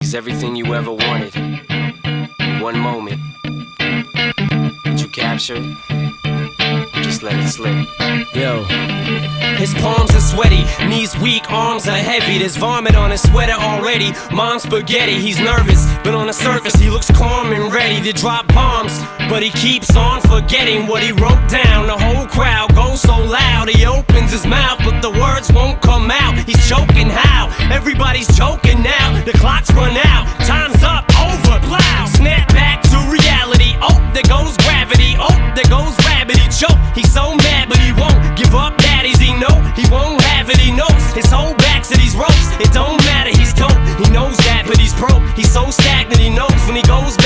is everything you ever wanted in one moment. Did you capture it? Or just let it slip? Yo. His palms are sweaty, knees weak, arms are heavy. There's vomit on his sweater already. Mom's spaghetti, he's nervous, but on the surface he looks calm and ready to drop bombs. But he keeps on forgetting what he wrote down. The whole crowd goes so loud, he opens his mouth, but the words won't come out. He's choking how? Everybody's joking now. The clock's run out, time's up, over, plow. Snap back to reality, oh, there goes gravity. Oh, there goes rabbit, he choke. He's so mad, but he won't give up. Daddies, he know he won't have it, he knows his whole back to these ropes. It don't matter, he's dope, he knows that, but he's broke. He's so stagnant, he knows when he goes back